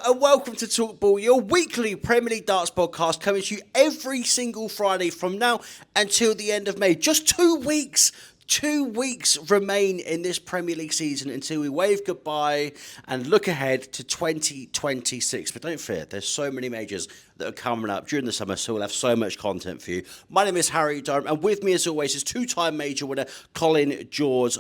and welcome to Talk Ball, your weekly Premier League darts podcast coming to you every single Friday from now until the end of May. Just 2 weeks. 2 weeks remain in this Premier League season until we wave goodbye and look ahead to 2026. But don't fear, there's so many majors that are coming up during the summer, so we'll have so much content for you. My name is Harry Durham, and with me as always is two-time major winner Colin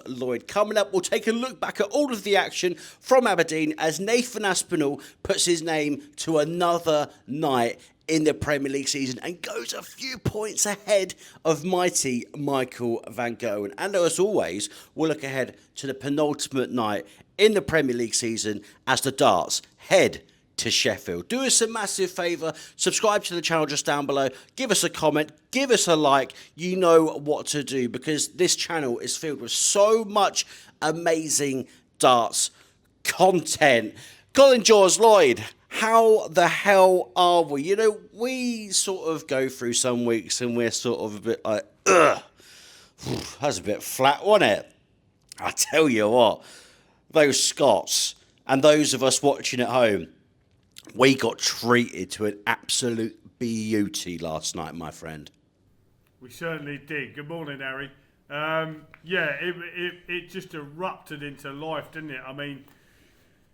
Lloyd. Coming up, we'll take a look back at all of the action from Aberdeen as Nathan Aspenol puts his name to another night in the Premier League season and goes a few points ahead of mighty Michael van Gerwen. And as always, we'll look ahead to the penultimate night in the Premier League season as the darts head to Sheffield. Do us a massive favour, subscribe to the channel just down below, give us a comment, give us a like. You know what to do because this channel is filled with so much amazing darts content. Colin Lloyd, how the hell are we? You know, we sort of go through some weeks and we're sort of a bit like, ugh, that's a bit flat, wasn't it? I tell you what, those Scots and those of us watching at home, we got treated to an absolute beauty last night, my friend. We certainly did. Good morning, Harry. It just erupted into life, didn't it? I mean,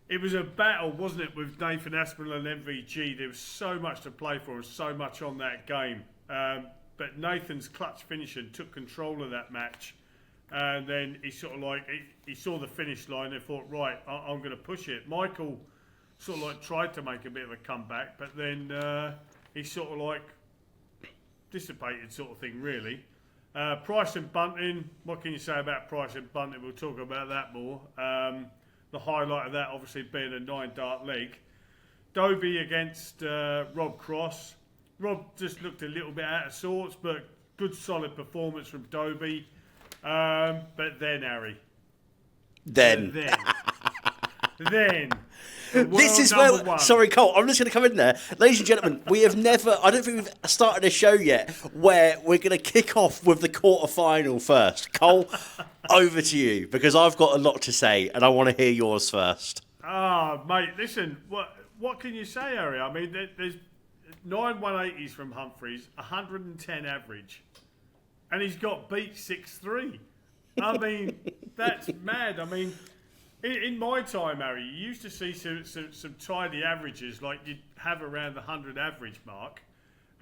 it was a battle, wasn't it, with Nathan Aspenol and MVG. There was so much to play for and so much on that game. But Nathan's clutch finishing took control of that match. And then he sort of like, he saw the finish line and thought, right, I'm going to push it. Michael sort of like tried to make a bit of a comeback, but then he sort of like dissipated sort of thing, really. Price and Bunting, what can you say about Price and Bunting? We'll talk about that more. The highlight of that obviously being a 9-dart leg. Dobie against Rob Cross. Rob just looked a little bit out of sorts, but good solid performance from Dobie. But then, Harry. Then. This is where, sorry Cole, I'm just going to come in there. Ladies and gentlemen, we have never, I don't think we've started a show yet where we're going to kick off with the quarter-final first. Cole, over to you, because I've got a lot to say and I want to hear yours first. Mate, listen, what can you say, Harry? I mean, there's 9 180s from Humphries, 110 average, and he's got beat 6-3. I mean, that's mad. I mean, in my time, Harry, you used to see some tidy averages, like you'd have around the 100 average mark,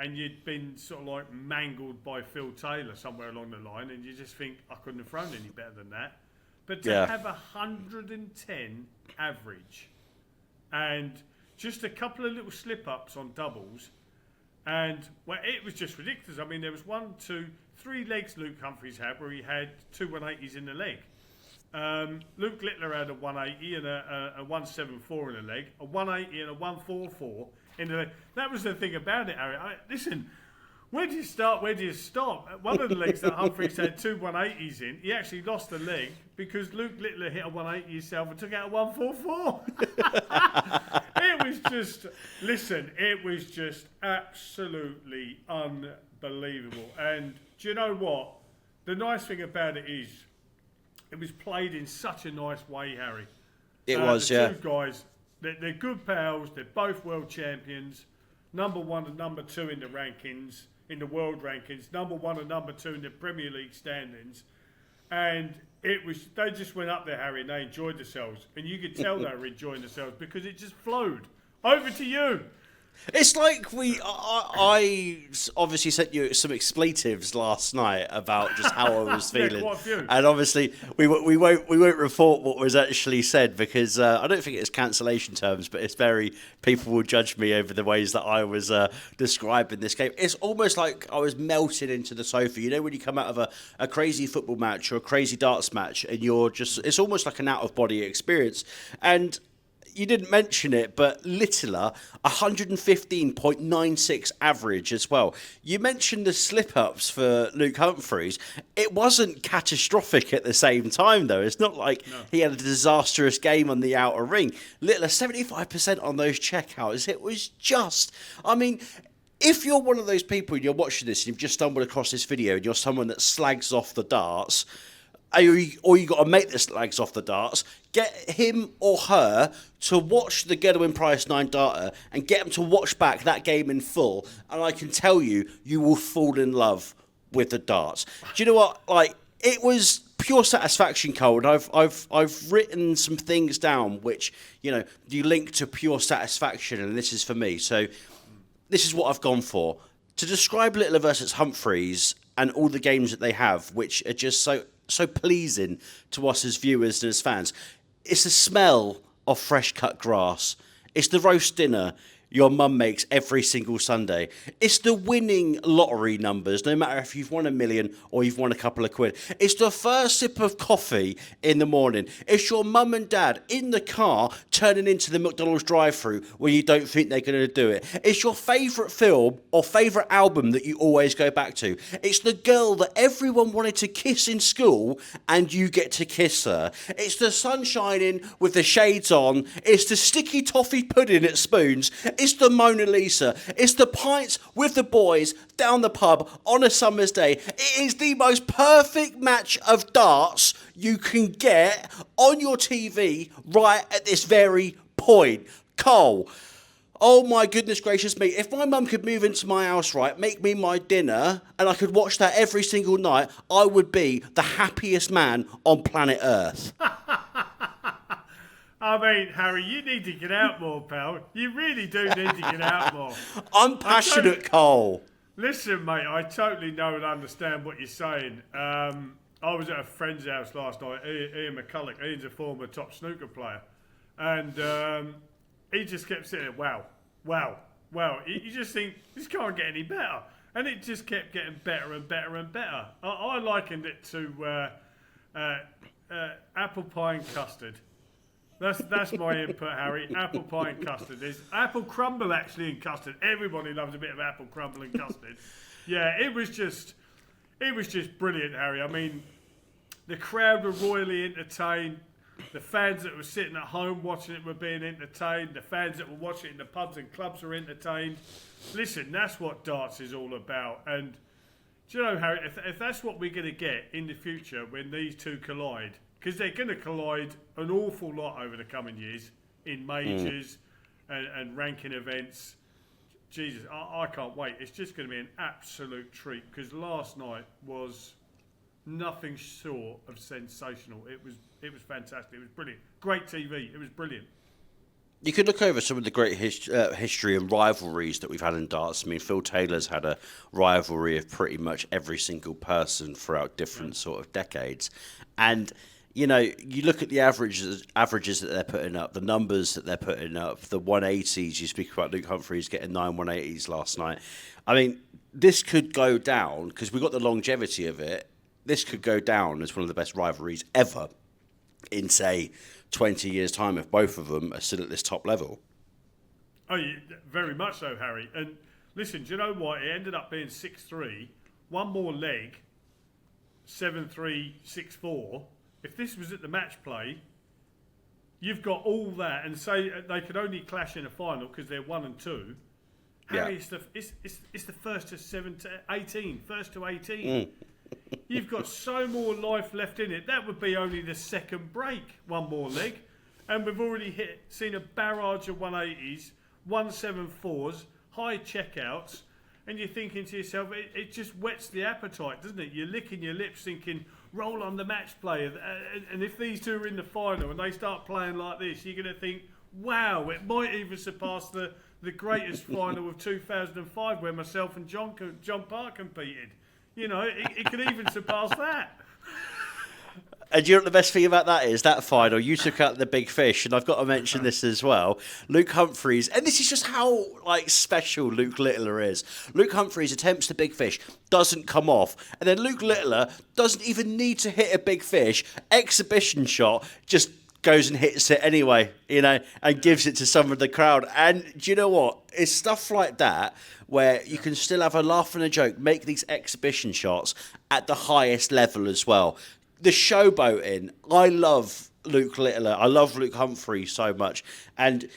and you'd been sort of like mangled by Phil Taylor somewhere along the line, and you just think, I couldn't have thrown any better than that. But to have 110 average, and just a couple of little slip-ups on doubles, and well, it was just ridiculous. I mean, there was 1, 2, 3 legs Luke Humphries had where he had 2 180s in the leg. Luke Littler had a 180 and a 174 in the leg, a 180 and a 144 in the leg. That was the thing about it, Harry. Listen, where do you start? Where do you stop? One of the legs that Humphries had 2 180s in, he actually lost the leg because Luke Littler hit a 180 himself and took out a 144. It was just absolutely unbelievable. And do you know what? The nice thing about it is, it was played in such a nice way, Harry. It was, yeah. The two guys, they're good pals. They're both world champions. Number 1 and number 2 in the rankings, in the world rankings. Number 1 and number 2 in the Premier League standings. And they just went up there, Harry, and they enjoyed themselves. And you could tell they were enjoying themselves because it just flowed. Over to you. It's like I obviously sent you some expletives last night about just how I was feeling, quite a few. And obviously we won't report what was actually said because I don't think it's cancellation terms, but it's very people will judge me over the ways that I was describing this game. It's almost like I was melted into the sofa. You know when you come out of a crazy football match or a crazy darts match, and it's almost like an out of body experience. And you didn't mention it, but Littler, 115.96 average as well. You mentioned the slip-ups for Luke Humphries. It wasn't catastrophic at the same time, though. It's not like he had a disastrous game on the outer ring. Littler, 75% on those checkouts. It was just, I mean, if you're one of those people and you're watching this and you've just stumbled across this video and you're someone that slags off the darts, or you got to make the legs off the darts, get him or her to watch the Gerwen Price 9 darter and get them to watch back that game in full, and I can tell you, you will fall in love with the darts. Do you know what? Like, it was pure satisfaction, Cole, and I've written some things down which, you link to pure satisfaction, and this is for me. So this is what I've gone for. To describe Littler versus Humphries and all the games that they have, which are just so pleasing to us as viewers and as fans. It's the smell of fresh cut grass. It's the roast dinner your mum makes every single Sunday. It's the winning lottery numbers, no matter if you've won $1 million or you've won a couple of quid. It's the first sip of coffee in the morning. It's your mum and dad in the car turning into the McDonald's drive-thru when you don't think they're going to do it. It's your favourite film or favourite album that you always go back to. It's the girl that everyone wanted to kiss in school and you get to kiss her. It's the sun shining with the shades on. It's the sticky toffee pudding at Spoons. It's the Mona Lisa. It's the pints with the boys down the pub on a summer's day. It is the most perfect match of darts you can get on your TV right at this very point. Cole, oh my goodness gracious me. If my mum could move into my house, right, make me my dinner, and I could watch that every single night, I would be the happiest man on planet Earth. I mean, Harry, you need to get out more, pal. You really do need to get out more. I'm passionate, Cole. Listen, mate, I totally know and understand what you're saying. I was at a friend's house last night, Ian McCulloch. Ian's a former top snooker player. And he just kept saying, wow. You just think, this can't get any better. And it just kept getting better and better and better. I likened it to apple pie and custard. That's my input, Harry. Apple pie and custard. There's apple crumble actually in custard. Everybody loves a bit of apple crumble and custard. Yeah, it was just brilliant, Harry. I mean, the crowd were royally entertained. The fans that were sitting at home watching it were being entertained. The fans that were watching it in the pubs and clubs were entertained. Listen, that's what darts is all about. And do you know, Harry, if that's what we're going to get in the future when these two collide, because they're going to collide an awful lot over the coming years in majors and ranking events. Jesus, I can't wait. It's just going to be an absolute treat, because last night was nothing short of sensational. It was fantastic. It was brilliant. Great TV. It was brilliant. You could look over some of the great history and rivalries that we've had in darts. I mean, Phil Taylor's had a rivalry of pretty much every single person throughout different sort of decades. And you look at the averages that they're putting up, the numbers that they're putting up, the 180s. You speak about Luke Humphries getting 9 180s last night. I mean, this could go down, because we've got the longevity of it. This could go down as one of the best rivalries ever in, say, 20 years' time, if both of them are still at this top level. Oh, yeah, very much so, Harry. And listen, do you know what? It ended up being 6-3. One more leg, 7-3, 6-4. If this was at the match play, you've got all that, and say they could only clash in a final because they're 1 and 2. Harry, it's the first to 7 to 18, first to 18. You've got so more life left in it. That would be only the second break, one more leg, and we've already seen a barrage of 180s, 174s, high checkouts, and you're thinking to yourself, it just whets the appetite, doesn't it? You're licking your lips, thinking, roll on the match play. And if these two are in the final and they start playing like this, you're going to think, wow, it might even surpass the greatest final of 2005 where myself and John Park competed. It could even surpass that. And you know what the best thing about that is? That final, you took out the big fish, and I've got to mention this as well. Luke Humphries, and this is just how special Luke Littler is. Luke Humphries attempts the big fish, doesn't come off, and then Luke Littler doesn't even need to hit a big fish. Exhibition shot, just goes and hits it anyway, and gives it to some of the crowd. And do you know what? It's stuff like that where you can still have a laugh and a joke, make these exhibition shots at the highest level as well. The showboating, I love Luke Littler. I love Luke Humphries so much. And,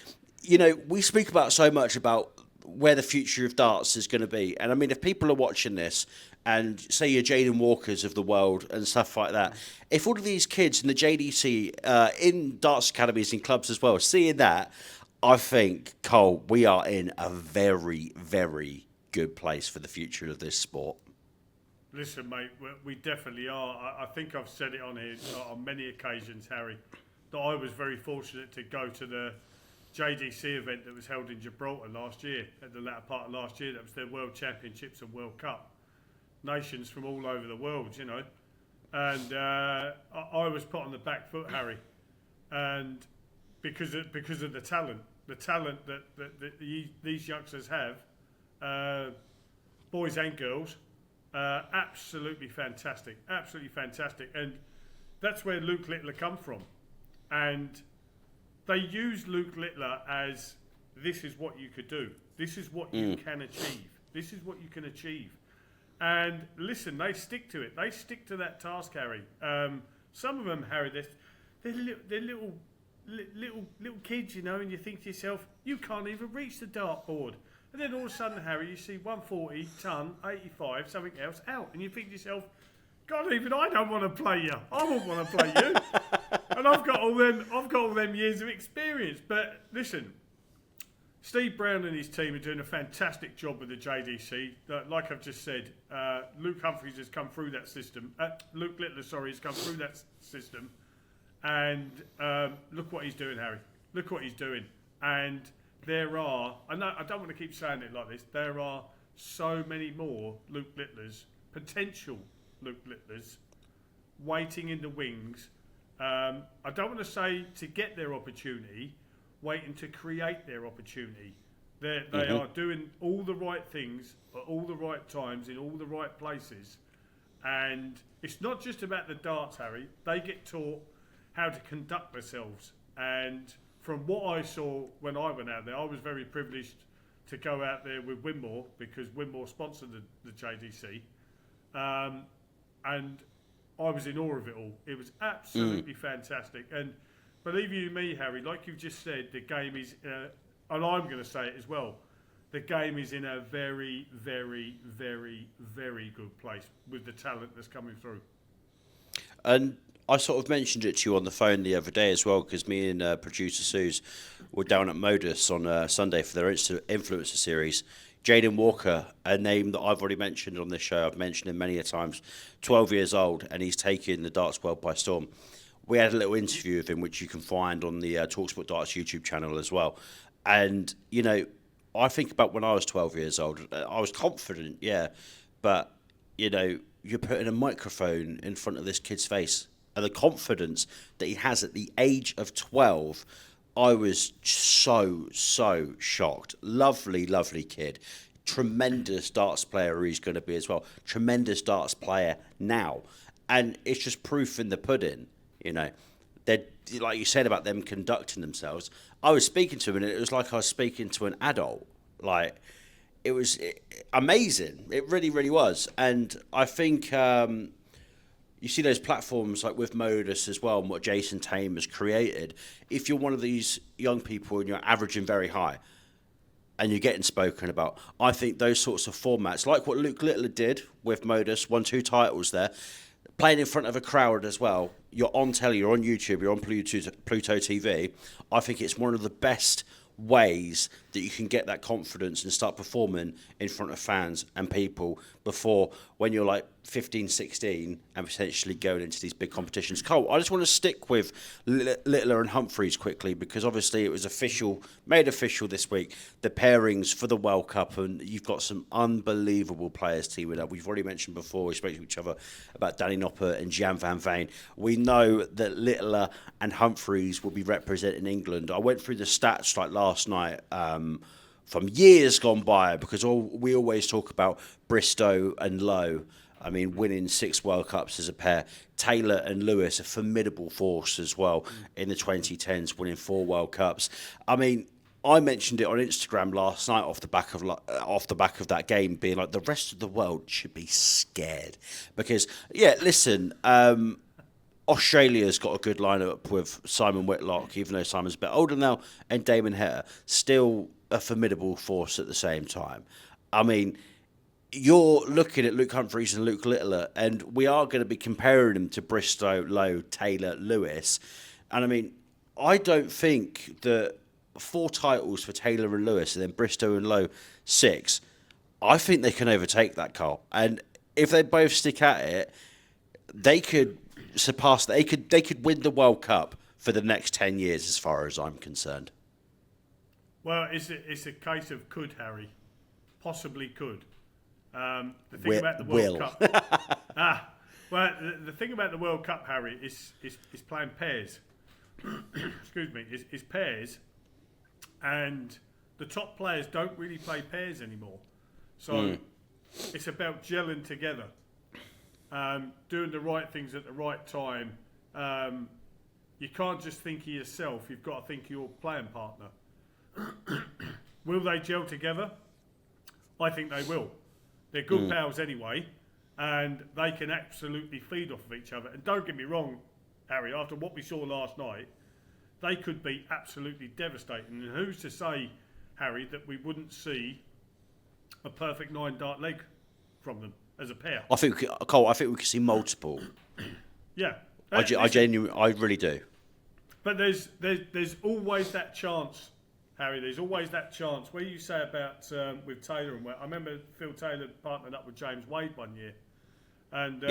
we speak about so much about where the future of darts is going to be. And, I mean, if people are watching this and say your Jaden Walkers of the world and stuff like that. If all of these kids in the JDC, in darts academies and clubs as well, seeing that, I think, Cole, we are in a very, very good place for the future of this sport. Listen, mate, we definitely are. I think I've said it on here on many occasions, Harry, that I was very fortunate to go to the JDC event that was held in Gibraltar last year, at the latter part of last year. That was their World Championships and World Cup. Nations from all over the world, you know. And I was put on the back foot, Harry, and because of the talent that these youngsters have, boys and girls, absolutely fantastic, and that's where Luke Littler come from, and they use Luke Littler as this is what you could do, this is what you can achieve, this is what you can achieve. And listen, they stick to it. They stick to that task, Harry. Some of them, Harry, they're little kids, you know, and you think to yourself, you can't even reach the dartboard. And then all of a sudden, Harry, you see 140, ton, 85, something else out, and you think to yourself, God, even I don't want to play you. I won't want to play you. And I've got all them years of experience. But listen, Steve Brown and his team are doing a fantastic job with the JDC. Like I've just said, Luke Humphries has come through that system. Luke Littler, has come through that system. And look what he's doing, Harry. Look what he's doing. And there are, I don't want to keep saying it like this, there are so many more Luke Littlers, potential Luke Littlers, waiting in the wings. I don't want to say to get their opportunity, waiting to create their opportunity. They are doing all the right things at all the right times in all the right places. And it's not just about the darts, Harry. They get taught how to conduct themselves. And from what I saw when I went out there, I was very privileged to go out there with Winmore because Winmore sponsored the JDC. And I was in awe of it all. It was absolutely fantastic. And believe you me, Harry, like you've just said, the game is, and I'm going to say it as well, the game is in a very, very, very, very good place with the talent that's coming through. And I sort of mentioned it to you on the phone the other day as well, because me and producer Suze were down at Modus on Sunday for their influencer series. Jaden Walker, a name that I've already mentioned on this show, I've mentioned him many a times, 12 years old, and he's taken the darts world by storm. We had a little interview of him, which you can find on the talkSPORT Darts YouTube channel as well. And, you know, I think about when I was 12 years old, I was confident, yeah, but, you know, you're putting a microphone in front of this kid's face, and the confidence that he has at the age of 12, I was so shocked. Lovely, lovely kid. Tremendous darts player he's going to be as well. Tremendous darts player now. And it's just proof in the pudding, you know. They're, like you said about them conducting themselves, I was speaking to him and it was like I was speaking to an adult. Like, it was amazing. It really, really was. And I think you see those platforms like with Modus as well and what Jason Tame has created. If you're one of these young people and you're averaging very high and you're getting spoken about, I think those sorts of formats, like what Luke Littler did with Modus, won 2 titles there, playing in front of a crowd as well, you're on telly, you're on YouTube, you're on Pluto TV, I think it's one of the best ways that you can get that confidence and start performing in front of fans and people before when you're like 15, 16 and potentially going into these big competitions. Cole, I just want to stick with Littler and Humphries quickly because obviously it was made official this week, the pairings for the World Cup, and you've got some unbelievable players teaming up. We've already mentioned before, we spoke to each other about Danny Noppert and Jan van Veen. We know that Littler and Humphries will be representing England. I went through the stats like last night from years gone by because we always talk about Bristo and Lowe. I mean, winning 6 World Cups as a pair. Taylor and Lewis, a formidable force as well in the 2010s, winning 4 World Cups. I mean, I mentioned it on Instagram last night off the back of that game, being like the rest of the world should be scared because, yeah, listen. Australia's got a good lineup with Simon Whitlock, even though Simon's a bit older now, and Damon Heta, still a formidable force at the same time. I mean, you're looking at Luke Humphries and Luke Littler, and we are going to be comparing them to Bristow, Lowe, Taylor, Lewis. And I mean, I don't think that 4 titles for Taylor and Lewis and then Bristow and Lowe 6, I think they can overtake that, Carl. And if they both stick at it, they could surpass, they could win the World Cup for the next 10 years as far as I'm concerned. Well, it's a case of could, Harry. Possibly could. The thing about the World Cup... the thing about the World Cup, Harry, is playing pairs. Excuse me, is pairs. And the top players don't really play pairs anymore. So it's about gelling together. Doing the right things at the right time. You can't just think of yourself, you've got to think of your playing partner. Will they gel together? I think they will. They're good pals anyway, and they can absolutely feed off of each other. And don't get me wrong, Harry, after what we saw last night, they could be absolutely devastating. And who's to say, Harry, that we wouldn't see a perfect 9-dart leg from them as a pair? Cole, I think we could see multiple. Yeah. I really do. But there's always that chance, Harry. There's always that chance. Where you say about with Taylor and where I remember Phil Taylor partnered up with James Wade one year, and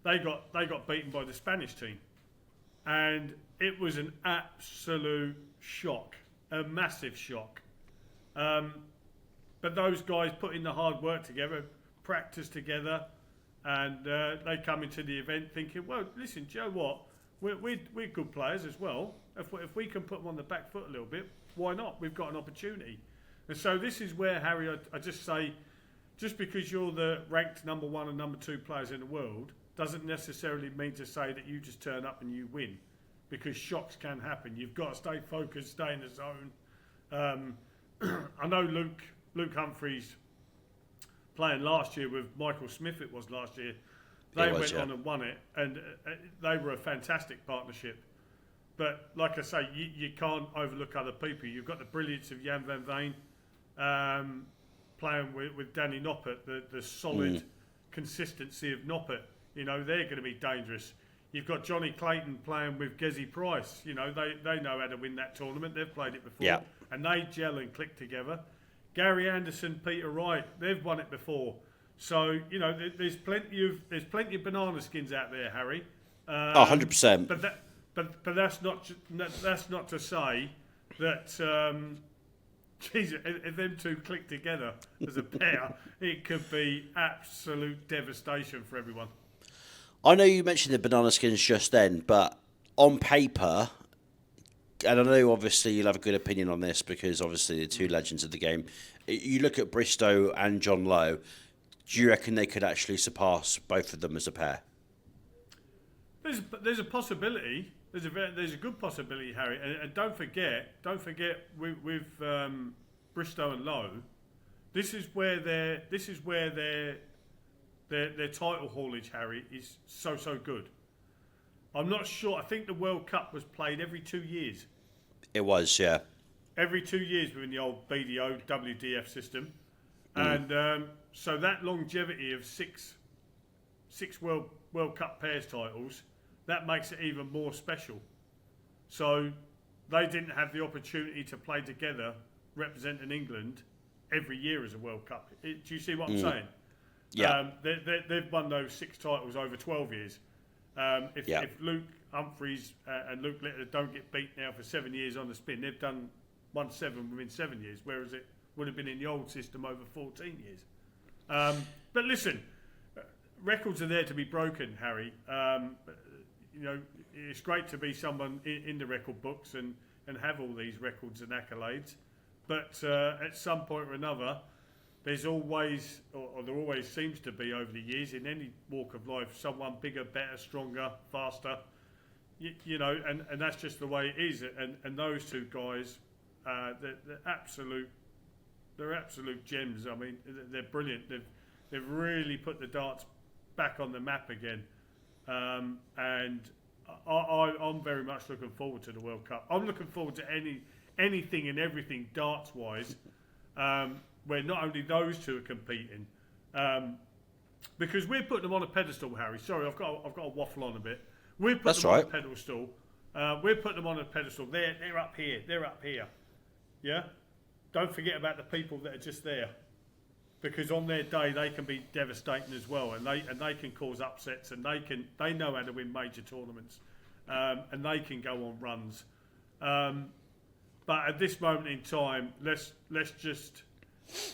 they got beaten by the Spanish team, and it was an absolute shock, a massive shock. But those guys put in the hard work together, practiced together, and they come into the event thinking, well, listen, do you know what? We're good players as well. If we can put them on the back foot a little bit, why not? We've got an opportunity. And so this is where, Harry, I just say, just because you're the ranked number 1 and number 2 players in the world doesn't necessarily mean to say that you just turn up and you win, because shocks can happen. You've got to stay focused, stay in the zone. I know Luke Humphries playing last year with Michael Smith, it was last year. They went on and won it, and they were a fantastic partnership. But like I say, you can't overlook other people. You've got the brilliance of Jan van Veen playing with Danny Noppert, the solid consistency of Noppert. You know, they're going to be dangerous. You've got Johnny Clayton playing with Gezi Price. You know, they know how to win that tournament. They've played it before. And they gel and click together. Gary Anderson, Peter Wright, they've won it before. So, you know, there's plenty of banana skins out there, Harry. 100%. But that's not to say that if them two click together as a pair, it could be absolute devastation for everyone. I know you mentioned the banana skins just then, but on paper, and I know obviously you'll have a good opinion on this because obviously the two legends of the game. You look at Bristow and John Lowe. Do you reckon they could actually surpass both of them as a pair? There's a possibility. There's a good possibility, Harry. And don't forget with Bristo and Lowe, this is where their title haulage, Harry, is so good. I'm not sure. I think the World Cup was played every 2 years. It was, yeah. Every 2 years within the old BDO WDF system, and so that longevity of six World Cup pairs titles, that makes it even more special. So they didn't have the opportunity to play together, representing England every year as a World Cup. Do you see what I'm saying? Yeah. They've won those 6 titles over 12 years. If Luke Humphries and Luke Littler don't get beat now for 7 years on the spin, they've won 7 within 7 years, whereas it would have been in the old system over 14 years. But listen, records are there to be broken, Harry. You know, it's great to be someone in the record books and have all these records and accolades. But at some point or another, there's always, or there always seems to be over the years, in any walk of life, someone bigger, better, stronger, faster. You know, and that's just the way it is. And those two guys, they're absolute gems. I mean, they're brilliant. They've really put the darts back on the map again. And I'm very much looking forward to the World Cup. I'm looking forward to anything and everything darts-wise, where not only those two are competing, Because we're putting them on a pedestal, Harry. Sorry, I've got to waffle on a bit. We're putting That's them right. on a pedestal. We're putting them on a pedestal. They're up here. They're up here. Yeah? Don't forget about the people that are just there. Because on their day they can be devastating as well, and they can cause upsets, and they know how to win major tournaments, and they can go on runs. But at this moment in time, let's just,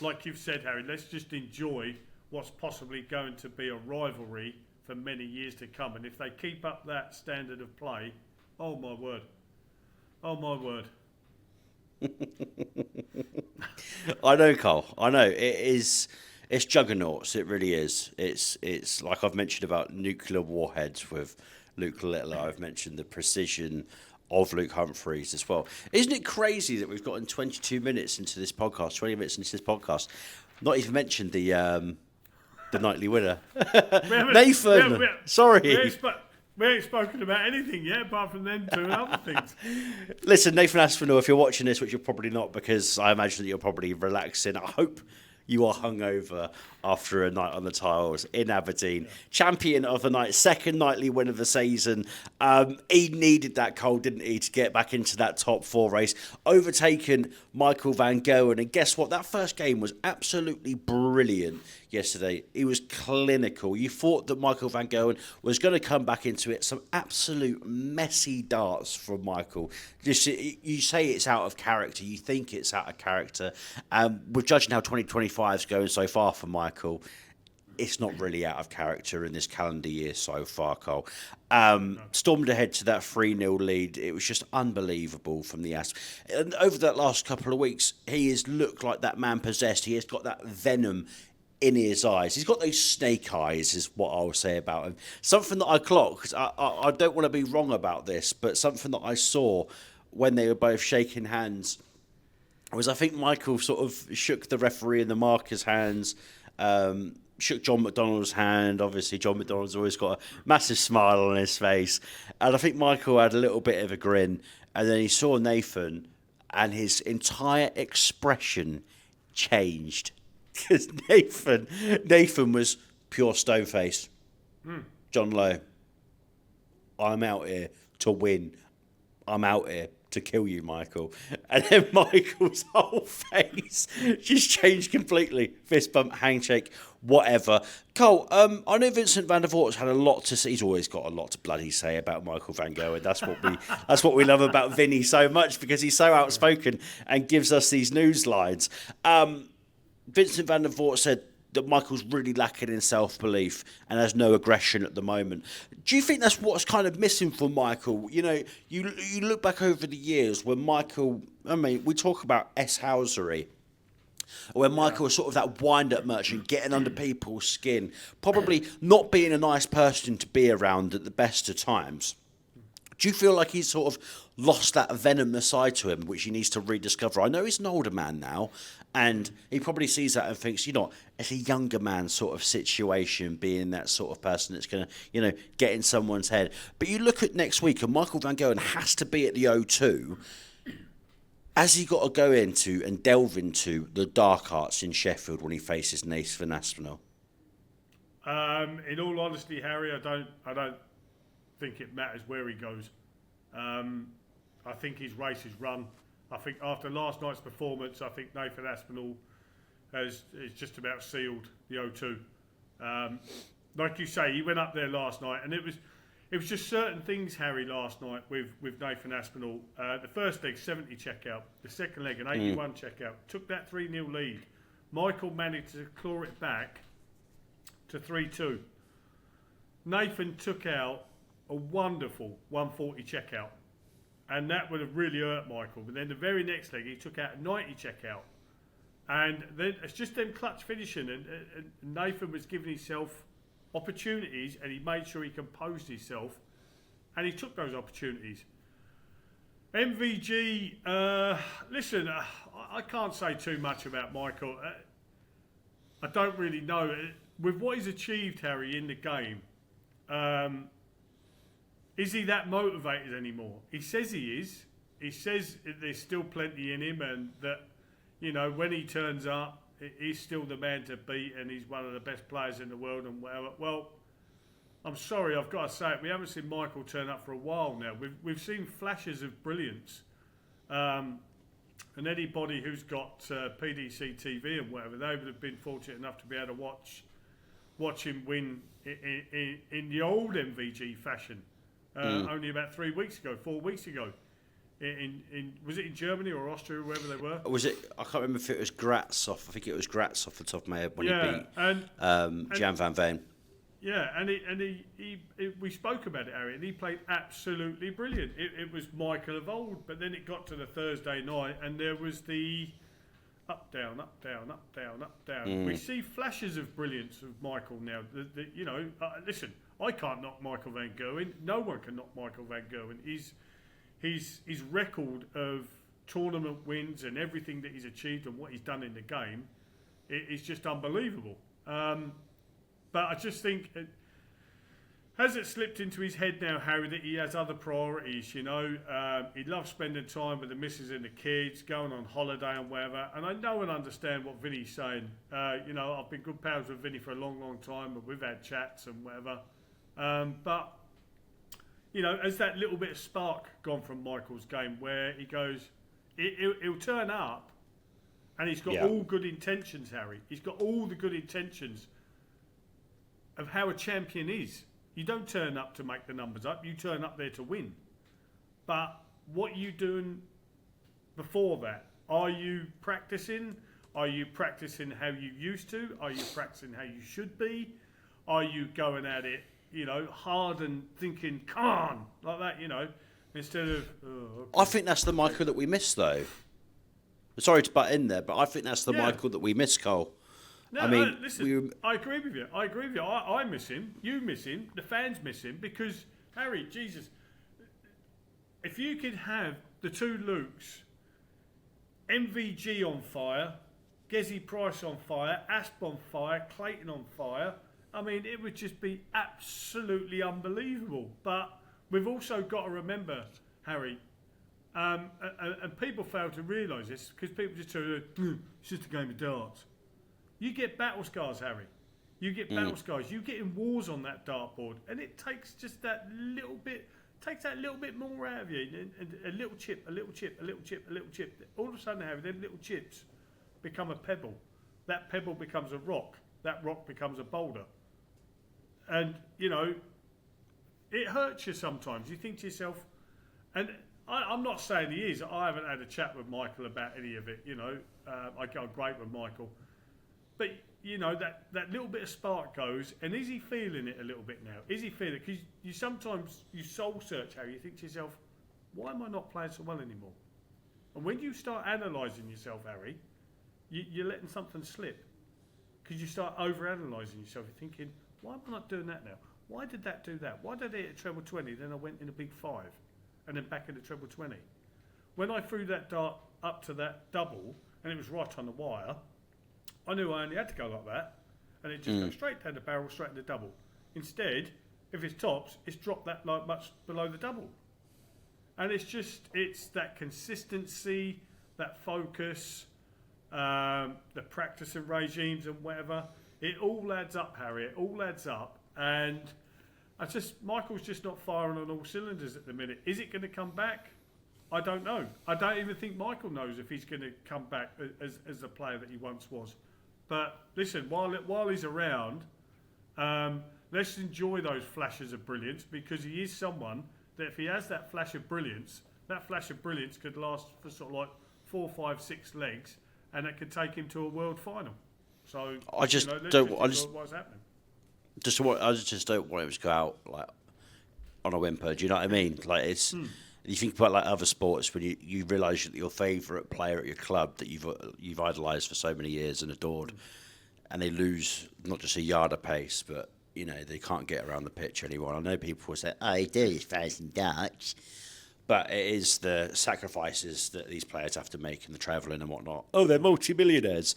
like you've said, Harry, let's just enjoy what's possibly going to be a rivalry for many years to come. And if they keep up that standard of play, oh my word. I know, Cole. I know. It's juggernauts. It really is. It's like I've mentioned about nuclear warheads with Luke Littler. I've mentioned the precision of Luke Humphries as well. Isn't it crazy that we've gotten 22 minutes into this podcast, 20 minutes into this podcast, not even mentioned the nightly winner, Nathan? Sorry. We ain't spoken about anything yet apart from them two and other things. Listen, Nathan Aspenol, if you're watching this, which you're probably not because I imagine that you're probably relaxing, I hope you are hungover after a night on the tiles in Aberdeen. Yeah. Champion of the night, second nightly win of the season. He needed that goal, didn't he, to get back into that top four race. Overtaken Michael van Gerwen. And guess what? That first game was absolutely brilliant yesterday. He was clinical. You thought that Michael van Gerwen was going to come back into it. Some absolute messy darts from Michael. Just, you say it's out of character. You think it's out of character. We're judging how 2025 is going so far for Michael. It's not really out of character in this calendar year so far, Cole. Stormed ahead to that 3-0 lead. It was just unbelievable from the Asp. And over that last couple of weeks, he has looked like that man possessed. He has got that venom in his eyes. He's got those snake eyes, is what I will say about him. Something that I clocked, I don't want to be wrong about this, but something that I saw when they were both shaking hands was I think Michael sort of shook the referee and the marker's hands, shook John McDonald's hand. Obviously, John McDonald's always got a massive smile on his face. And I think Michael had a little bit of a grin. And then he saw Nathan and his entire expression changed. Because Nathan was pure stone face. John Lowe, I'm out here to win. I'm out here to kill you, Michael. And then Michael's whole face just changed completely. Fist bump, handshake, whatever. Cole, I know Vincent van der Voort's had a lot to say. He's always got a lot to bloody say about Michael van Gerwen. That's what we love about Vinny so much, because he's so outspoken and gives us these news lines. Vincent van der Voort said that Michael's really lacking in self-belief and has no aggression at the moment. Do you think that's what's kind of missing from Michael? You know, you look back over the years when Michael, I mean, we talk about S-housery, where Michael was sort of that wind-up merchant, getting under people's skin, probably not being a nice person to be around at the best of times. Do you feel like he's sort of lost that venomous side to him, which he needs to rediscover? I know he's an older man now, and he probably sees that and thinks, you know, it's a younger man sort of situation, being that sort of person that's going to, you know, get in someone's head. But you look at next week, and Michael van Gerwen has to be at the O2. Has he got to go into and delve into the dark arts in Sheffield when he faces Nathan Aspenol? In all honesty, Harry, I don't think it matters where he goes. I think his race is run. I think after last night's performance, I think Nathan Aspenol is just about sealed the O2. Like you say, he went up there last night, and it was just certain things, Harry, last night with Nathan Aspenol. The first leg, 70 checkout. The second leg, an 81 checkout. Took that 3-0 lead. Michael managed to claw it back to 3-2. Nathan took out a wonderful 140 checkout, and that would have really hurt Michael. But then the very next leg, he took out a 90 checkout, and then it's just them clutch finishing, and Nathan was giving himself opportunities, and he made sure he composed himself, and he took those opportunities. MVG, listen, I can't say too much about Michael. I don't really know. With what he's achieved, Harry, in the game, is he that motivated anymore? He says he is. He says there's still plenty in him, and that, you know, when he turns up, he's still the man to beat, and he's one of the best players in the world, and whatever. Well, I'm sorry, I've got to say it. We haven't seen Michael turn up for a while now. We've seen flashes of brilliance, and anybody who's got PDC TV and whatever, they would have been fortunate enough to be able to watch him win in the old MVG fashion. Only about 4 weeks ago. Was it in Germany or Austria, wherever they were? Was it? I can't remember if it was Graz off. I think it was Graz off the top of my head when he beat Jan van Veen. Yeah, and we spoke about it, Harry, and he played absolutely brilliant. It was Michael of old, but then it got to the Thursday night, and there was the up, down, up, down, up, down, up, down. We see flashes of brilliance of Michael now. Listen, I can't knock Michael van Gerwen. No one can knock Michael van Gerwen. His record of tournament wins and everything that he's achieved and what he's done in the game is just unbelievable. But I just think, has it slipped into his head now, Harry, that he has other priorities? He loves spending time with the missus and the kids, going on holiday and whatever. And I know and understand what Vinny's saying. I've been good pals with Vinny for a long, long time, and we've had chats and whatever. But has that little bit of spark gone from Michael's game where he goes, he'll turn up and he's got all good intentions, Harry. He's got all the good intentions of how a champion is. You don't turn up to make the numbers up. You turn up there to win. But what are you doing before that? Are you practicing? Are you practicing how you used to? Are you practicing how you should be? Are you going at it, hard and thinking, come on, like that, instead of... Okay. I think that's the Michael that we miss, though. Sorry to butt in there, but I think that's the Michael that we miss, Cole. No, listen, I agree with you. I miss him. You miss him. The fans miss him because, Harry, Jesus, if you could have the two Lukes, MVG on fire, Gezi Price on fire, Asp on fire, Clayton on fire, I mean, it would just be absolutely unbelievable. But we've also got to remember, Harry, and people fail to realise this because people just tell you, it's just a game of darts. You get battle scars, Harry. You get battle scars. You get in wars on that dartboard, and it takes just that little bit. Takes that little bit more out of you. And a little chip, a little chip, a little chip, a little chip. All of a sudden, Harry, them little chips become a pebble. That pebble becomes a rock. That rock becomes a boulder. And it hurts you sometimes. You think to yourself, and I'm not saying he is. I haven't had a chat with Michael about any of it. I go great with Michael. But, that little bit of spark goes, and is he feeling it a little bit now? Is he feeling it? Because you sometimes, soul search, Harry, you think to yourself, why am I not playing so well anymore? And when you start analysing yourself, Harry, you're letting something slip. Because you start over-analysing yourself. You're thinking, why am I not doing that now? Why did that do that? Why did I hit a treble 20, then I went in a big 5, and then back in a treble 20? When I threw that dart up to that double, and it was right on the wire, I knew I only had to go like that, and it just goes straight down the barrel, straight to the double. Instead, if it's tops, it's dropped that like much below the double. And it's that consistency, that focus, the practicing regimes and whatever. It all adds up, Harry. It all adds up, and Michael's just not firing on all cylinders at the minute. Is it going to come back? I don't know. I don't even think Michael knows if he's going to come back as the player that he once was. But listen, while he's around, let's enjoy those flashes of brilliance because he is someone that if he has that flash of brilliance could last for sort of like 4, 5, 6 legs, and it could take him to a world final. So I just don't. I just what's happening. I just don't want him to go out like on a whimper. Do you know what I mean? Like it's. You think about like other sports when you realise that your favourite player at your club that you've idolised for so many years and adored, and they lose not just a yard of pace, but they can't get around the pitch anymore. I know people will say, "Oh, he do his thousand darts," but it is the sacrifices that these players have to make and the travelling and whatnot. Oh, they're multi-millionaires.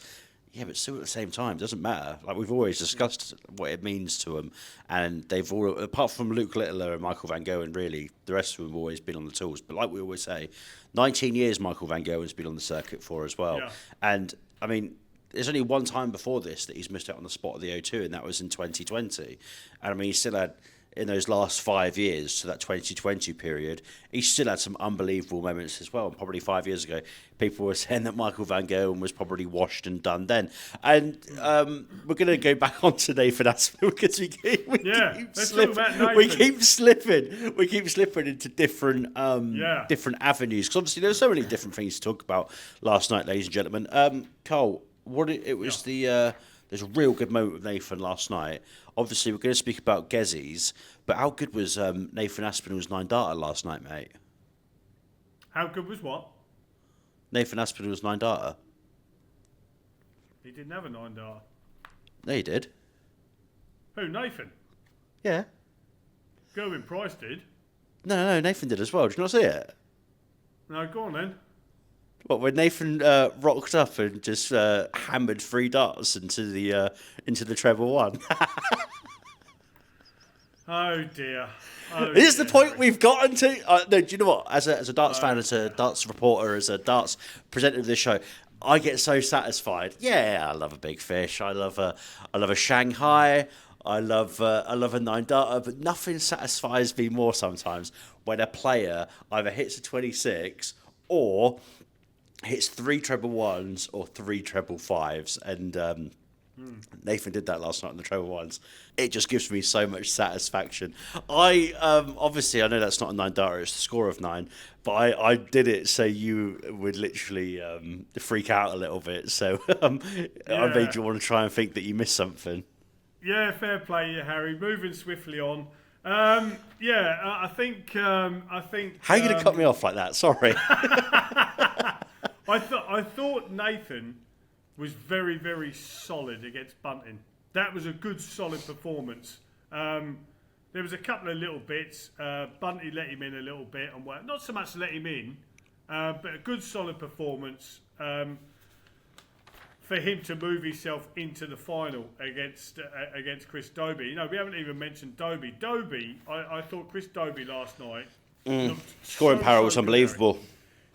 Yeah, but still at the same time, it doesn't matter. Like we've always discussed what it means to them, and they've all, apart from Luke Littler and Michael van Gerwen, really, the rest of them have always been on the tools. But like we always say, 19 years Michael van Gerwen's been on the circuit for as well. Yeah. And I mean, there's only one time before this that he's missed out on the spot of the O2, and that was in 2020. And I mean, he still had, in those last 5 years, so that 2020 period, he still had some unbelievable moments as well. And probably 5 years ago, people were saying that Michael van Gerwen was probably washed and done then. And we're going to go back on to Nathan Aspenol because we keep slipping into different avenues. Because obviously there were so many different things to talk about last night, ladies and gentlemen. Cole, there's a real good moment with Nathan last night. Obviously, we're going to speak about Gezzy's, but how good was Nathan Aspinall's 9-darter last night, mate? How good was what? Nathan Aspinall's 9-darter. He didn't have a 9-darter. No, he did. Who, Nathan? Yeah. Gerwen Price did. No, Nathan did as well. Did you not see it? No, go on then. What, when Nathan rocked up and just hammered 3 darts into the treble one? Oh dear. Is the point we've gotten to? No, do you know what? As a darts fan, as a darts reporter, as a darts presenter of this show, I get so satisfied. Yeah, I love a big fish. I love a Shanghai. I love a 9-darter, but nothing satisfies me more sometimes when a player either hits a 26 or hits 3 treble ones or 3 treble fives, and Nathan did that last night on the treble ones. It just gives me so much satisfaction. I obviously I know that's not a 9-darter; it's the score of 9. But I did it so you would literally freak out a little bit. So I made you want to try and think that you missed something. Yeah, fair play, Harry. Moving swiftly on. I think. How are you going to cut me off like that? Sorry. I thought Nathan was very, very solid against Bunting. That was a good, solid performance. There was a couple of little bits. Bunty let him in a little bit, and not so much let him in, but a good, solid performance for him to move himself into the final against Chris Dobie. You know, we haven't even mentioned Dobie. Dobie, I thought Chris Dobie last night scoring power was unbelievable.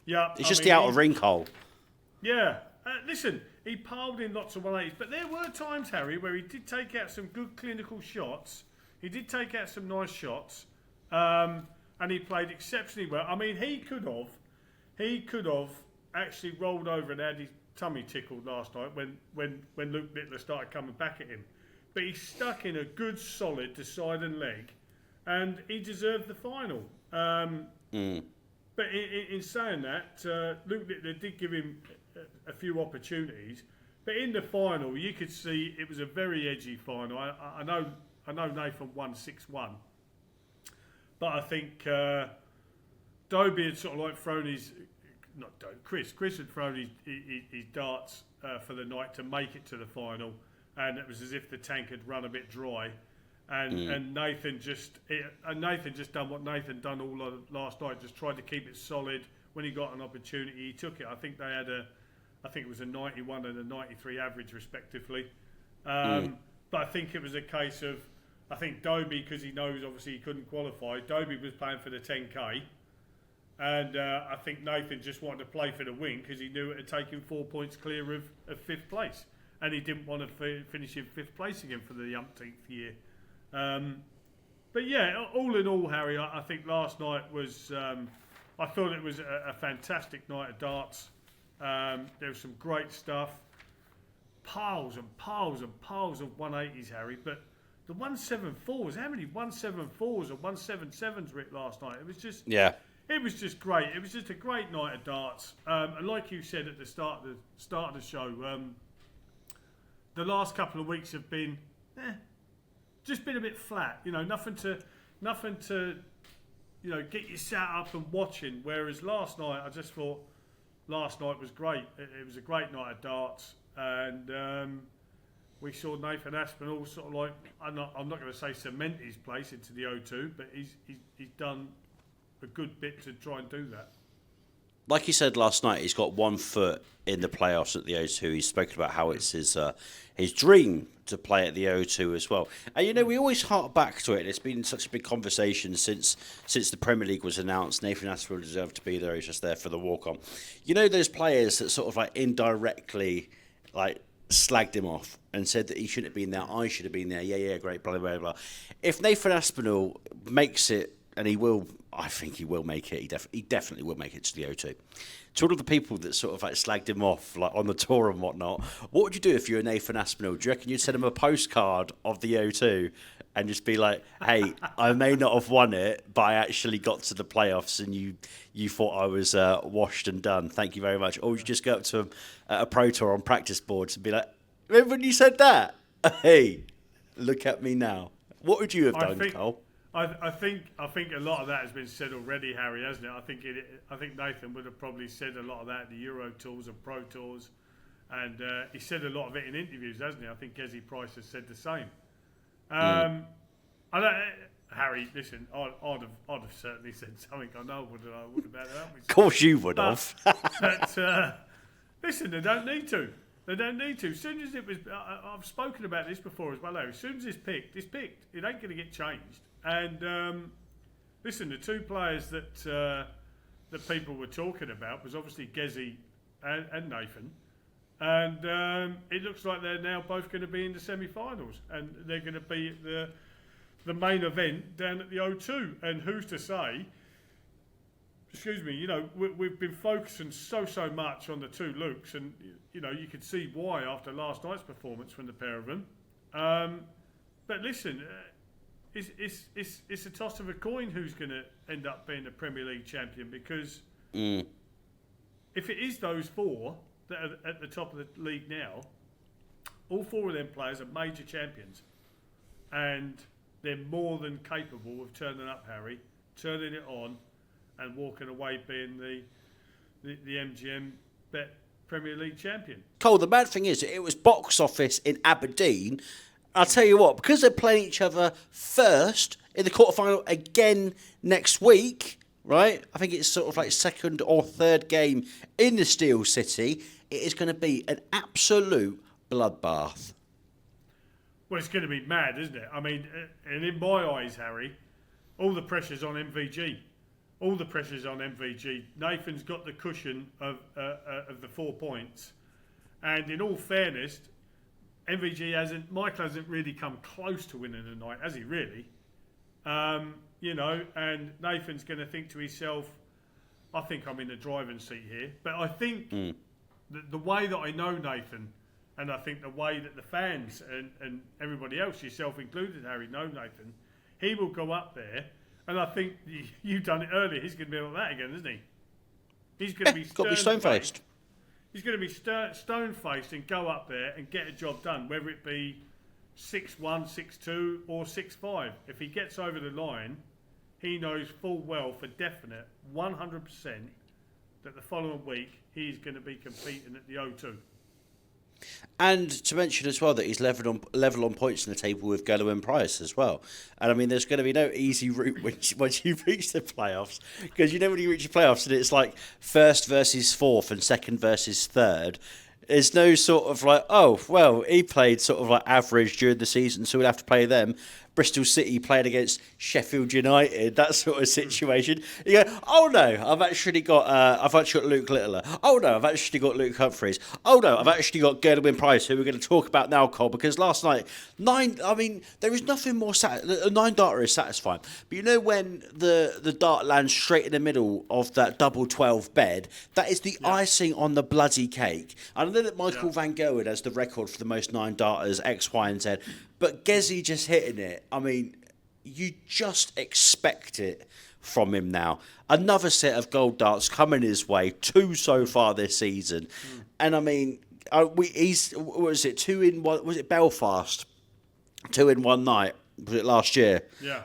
Yeah, it's just the outer ring hole. Yeah, listen, he piled in lots of 180s, but there were times, Harry, where he did take out some good clinical shots. He did take out some nice shots, and he played exceptionally well. I mean, he could have actually rolled over and had his tummy tickled last night when Luke Littler started coming back at him. But he stuck in a good, solid decide and leg, and he deserved the final. But in saying that, Luke Littler did give him a few opportunities. But in the final, you could see it was a very edgy final. I know Nathan won 6-1. But I think Dobie had sort of like thrown his... Not Dobie, Chris had thrown his darts for the night to make it to the final. And it was as if the tank had run a bit dry. And Nathan just done what Nathan done all of last night. Just tried to keep it solid. When he got an opportunity, he took it. I think they had it was a 91 and a 93 average respectively. But I think it was a case of, I think Dobie, because he knows obviously he couldn't qualify. Dobie was playing for the 10k, and I think Nathan just wanted to play for the win because he knew it had taken 4 points clear of 5th place, and he didn't want to finish in 5th place again for the umpteenth year. But yeah, all in all, Harry, I think last night was... I thought it was a fantastic night of darts. There was some great stuff. Piles and piles and piles of 180s, Harry. But the 174s, how many 174s or 177s were it last night? It was just... Yeah. It was just great. It was just a great night of darts. And like you said at the start of the show, the last couple of weeks have been... just been a bit flat, you know, nothing to, you know, get you sat up and watching. Whereas last night, I just thought last night was great. It was a great night of darts, and we saw Nathan Aspinall sort of like, I'm not going to say cement his place into the O2, but he's done a good bit to try and do that. Like he said last night, he's got 1 foot in the playoffs at the O2. He's spoken about how it's his dream to play at the O2 as well. And, you know, we always hark back to it. It's been such a big conversation since the Premier League was announced. Nathan Aspinall deserved to be there. He's just there for the walk-on. You know those players that sort of like indirectly like slagged him off and said that he shouldn't have been there, I should have been there, yeah, great, blah, blah, blah. If Nathan Aspinall makes it, and he will, I think he will make it, he definitely will make it to the O2. To all of the people that sort of like slagged him off like on the tour and whatnot, what would you do if you were Nathan Aspinall? Do you reckon you'd send him a postcard of the O2 and just be like, hey, I may not have won it, but I actually got to the playoffs and you thought I was washed and done. Thank you very much. Or would you just go up to him at a pro tour on practice boards and be like, remember when you said that? Hey, look at me now. What would you have done, Cole? I think a lot of that has been said already, Harry, hasn't it? I think Nathan would have probably said a lot of that at the Euro Tours and Pro Tours, and he said a lot of it in interviews, hasn't he? I think Gezi Price has said the same. I don't, Harry, listen, I'd have certainly said something. I know would have had that. Of course you would have. But listen, they don't need to. They don't need to. As soon as it was, I've spoken about this before as well, Harry. As soon as it's picked. It ain't going to get changed. And listen, the two players that people were talking about was obviously Gezi and Nathan. And it looks like they're now both going to be in the semi-finals, and they're going to be at the main event down at the O2. And who's to say? Excuse me. You know, we've been focusing so much on the two Lukes, and you know you could see why after last night's performance from the pair of them. But listen, it's a toss of a coin who's going to end up being the Premier League champion, because if it is those four that are at the top of the league now, all four of them players are major champions, and they're more than capable of turning up, Harry, turning it on, and walking away being the MGM Bet Premier League champion. Cole, the bad thing is, it was box office in Aberdeen. I'll tell you what, because they're playing each other first in the quarterfinal again next week, right? I think it's sort of like second or third game in the Steel City. It is going to be an absolute bloodbath. Well, it's going to be mad, isn't it? I mean, and in my eyes, Harry, all the pressure's on MVG. All the pressure's on MVG. Nathan's got the cushion of the 4 points. And in all fairness, Michael hasn't really come close to winning the night, has he really? You know, and Nathan's going to think to himself, I think I'm in the driving seat here. But I think the way that I know Nathan, and I think the way that the fans and everybody else, yourself included, Harry, know Nathan, he will go up there, and I think you've done it earlier, he's going to be like that again, isn't he? He's going to be stone-faced. He's going to be stone-faced and go up there and get a job done, whether it be 6-1, 6-2 or 6-5. If he gets over the line, he knows full well for definite 100% that the following week he's going to be competing at the O2. And to mention as well that he's level on points in the table with Gerwen Price as well. And I mean, there's going to be no easy route once you reach the playoffs, because you know when you reach the playoffs and it's like first versus fourth and second versus third. There's no sort of like, oh, well, he played sort of like average during the season, so we'll have to play them. Bristol City played against Sheffield United, that sort of situation. You go, oh no, I've actually got Luke Littler. Oh no, I've actually got Luke Humphries. Oh no, I've actually got Gerwen Price, who we're going to talk about now, Cole, because last night, there is nothing more a 9-darter is satisfying. But you know when the dart lands straight in the middle of that double 12 bed, that is the icing on the bloody cake. I know that Michael Van Gerwen has the record for the most 9-darters, X, Y, and Z. But Gezi just hitting it, I mean, you just expect it from him now. Another set of gold darts coming his way, 2 so far this season. And I mean, he's, what was it, 2 in one, was it Belfast? 2 in one night, was it last year? Yeah.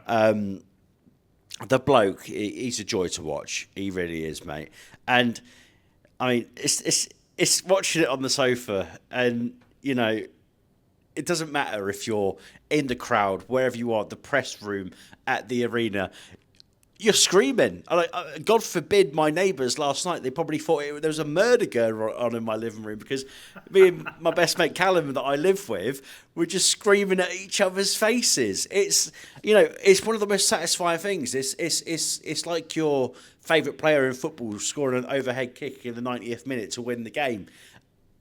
The bloke, he's a joy to watch. He really is, mate. And I mean, it's watching it on the sofa and, you know, it doesn't matter if you're in the crowd, wherever you are, the press room, at the arena, you're screaming. God forbid my neighbours last night, they probably thought there was a murder going on in my living room, because me and my best mate Callum that I live with were just screaming at each other's faces. It's, you know, it's one of the most satisfying things. It's like your favourite player in football scoring an overhead kick in the 90th minute to win the game.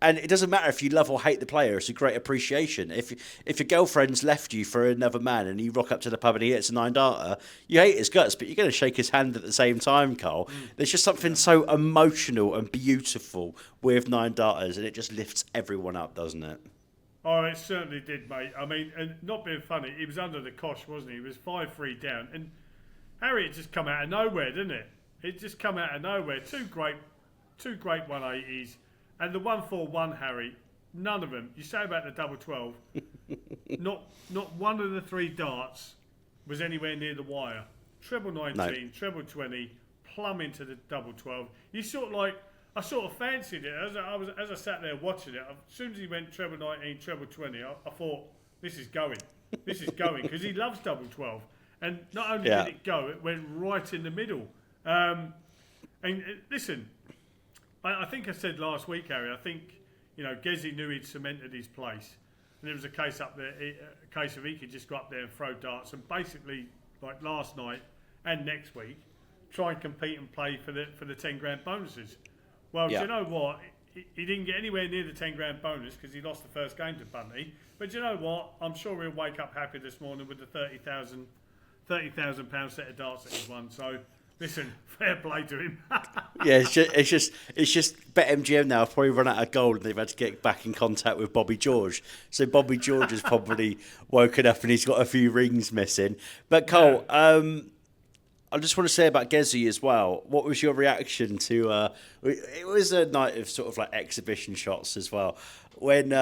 And it doesn't matter if you love or hate the player; it's a great appreciation. If your girlfriend's left you for another man, and you rock up to the pub and he hits a 9-darter, you hate his guts, but you're going to shake his hand at the same time, Cole. There's just something so emotional and beautiful with 9-darters, and it just lifts everyone up, doesn't it? Oh, it certainly did, mate. I mean, and not being funny, he was under the cosh, wasn't he? He was 5-3 down, and Harry had just come out of nowhere, didn't it? It just come out of nowhere. Two great 180s. And the 141, Harry, none of them. You say about the double 12, not one of the 3 darts was anywhere near the wire. Treble 19, treble 20, plumb into the double 12. You I sort of fancied it as I sat there watching it. As soon as he went treble 19, treble 20, I thought this is going because he loves double 12. And not only did it go, it went right in the middle. And listen. I think I said last week, Harry. I think Gezi knew he'd cemented his place, and there was a case up there, a case of he could just go up there and throw darts, and basically, like last night and next week, try and compete and play for the 10 grand bonuses. Well, do you know what? He didn't get anywhere near the 10 grand bonus because he lost the first game to Bunty. But do you know what? I'm sure he'll wake up happy this morning with the £30,000 set of darts that he's won. So. Listen, fair play to him. Yeah, it's just BetMGM now have probably run out of gold and they've had to get back in contact with Bobby George. So Bobby George has probably woken up and he's got a few rings missing. But Cole, I just want to say about Gezi as well. What was your reaction to? It was a night of sort of like exhibition shots as well. When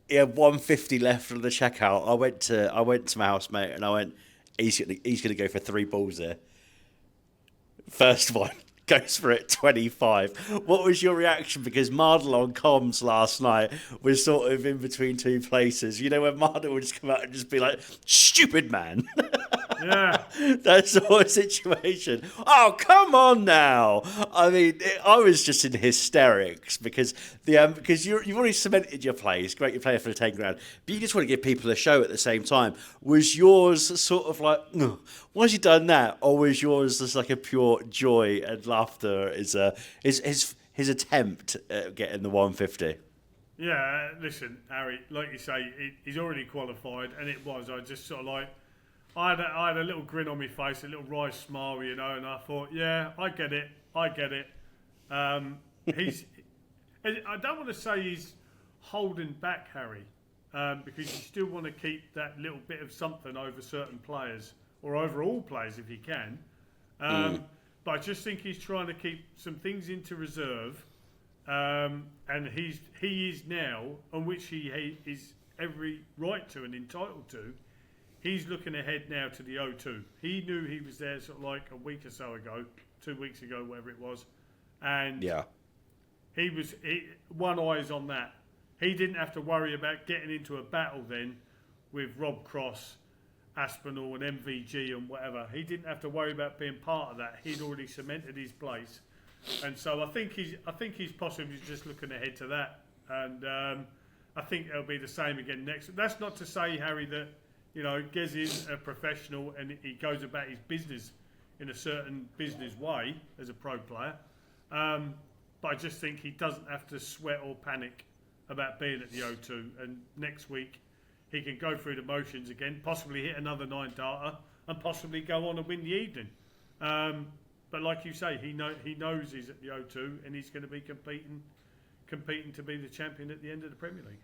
he had 150 left on the checkout, I went to my housemate and I went, he's gonna go for 3 balls there. First one goes for it 25. What was your reaction? Because Mardle on comms last night was sort of in between 2 places. You know, when Mardle would just come out and just be like, "Stupid man." Yeah. That sort of situation. Oh, come on now. I mean, I was just in hysterics because you've already cemented your play. It's great you play for the 10 grand, but you just want to give people a show at the same time. Was yours sort of like, why has he done that? Or was yours just like a pure joy and laughter is his attempt at getting the 150? Yeah, listen, Harry, like you say, he's already qualified, and it was. I just sort of like, I had a little grin on my face, a little wry smile, and I thought, yeah, I get it. I don't want to say he's holding back, Harry, because you still want to keep that little bit of something over certain players, or over all players if you can. But I just think he's trying to keep some things into reserve, and he is now, on which he is every right to and entitled to. He's looking ahead now to the O2. He knew he was there sort of like a week or so ago, 2 weeks ago, whatever it was. And he was one eye's on that. He didn't have to worry about getting into a battle then with Rob Cross, Aspenol and MVG and whatever. He didn't have to worry about being part of that. He'd already cemented his place. And so I think he's possibly just looking ahead to that. And I think it'll be the same again next. That's not to say, Harry, that Gez is a professional and he goes about his business in a certain business way as a pro player. But I just think he doesn't have to sweat or panic about being at the O2. And next week, he can go through the motions again, possibly hit another 9-darter and possibly go on and win the evening. But like you say, he knows he's at the O2 and he's going to be competing to be the champion at the end of the Premier League.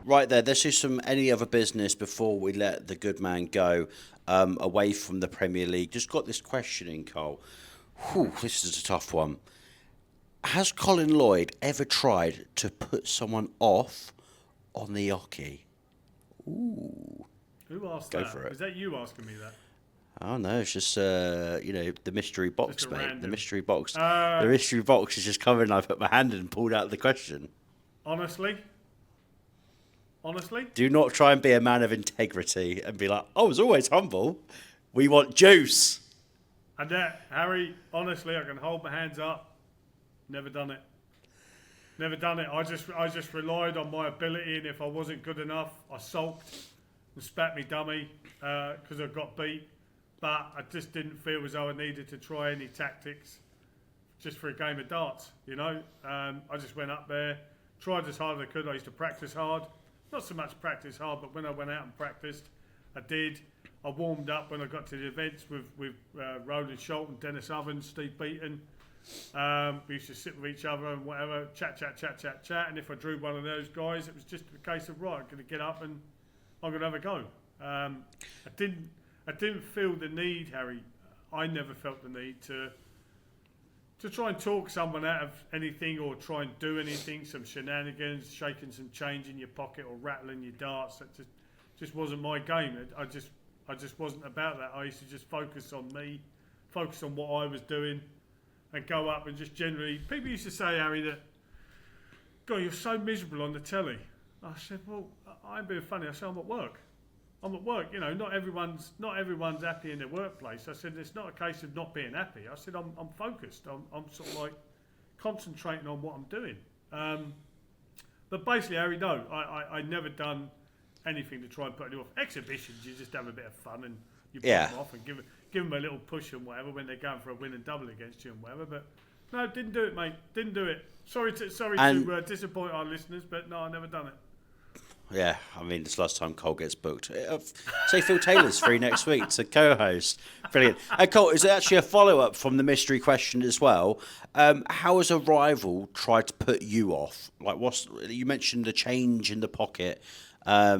Right there, this is some any other business before we let the good man go away from the Premier League. Just got this question in, Cole. This is a tough one. Has Colin Lloyd ever tried to put someone off on the Oki? Ooh. Who asked Go that? for it. Is that you asking me that? Oh no, it's just the mystery box, mate. Random. The mystery box. The mystery box is just covered, and I put my hand in and pulled out the question. Honestly? Do not try and be a man of integrity and be like, I was always humble. We want juice. And Harry, honestly, I can hold my hands up. Never done it. I just relied on my ability, and if I wasn't good enough, I sulked and spat me dummy because I got beat. But I just didn't feel as though I needed to try any tactics. just for a game of darts, you know. I just went up there, tried as hard as I could. I used to practice hard. Not so much practice hard, but when I went out and practiced, I did. I warmed up when I got to the events with Roland Schultz and Dennis Ovens, Steve Beaton. We used to sit with each other and whatever, chat. And if I drew one of those guys, it was just a case of, right, I'm going to get up and I'm going to have a go. I didn't feel the need, Harry. I never felt the need to try and talk someone out of anything or try and do anything, some shenanigans, shaking some change in your pocket or rattling your darts. That just wasn't my game. I just wasn't about that. I used to just focus on me, focus on what I was doing, and go up and just generally... People used to say, Harry, that, God, you're so miserable on the telly. I said, well, I'm being funny. I said, I'm at work. You know, not everyone's happy in their workplace. I said, it's not a case of not being happy. I said, I'm focused. I'm sort of like concentrating on what I'm doing. But basically, Harry, no, I never done anything to try and put anyone off. Exhibitions, you just have a bit of fun and you put them off and give them a little push and whatever when they're going for a win and double against you and whatever. But no, didn't do it, mate. Didn't do it. Sorry to disappoint our listeners, but no, I never done it. Yeah, I mean, it's the last time Cole gets booked. Say Phil Taylor's free next week to co-host. Brilliant. Cole, is there actually a follow-up from the mystery question as well? How has a rival tried to put you off? Like, you mentioned the change in the pocket. I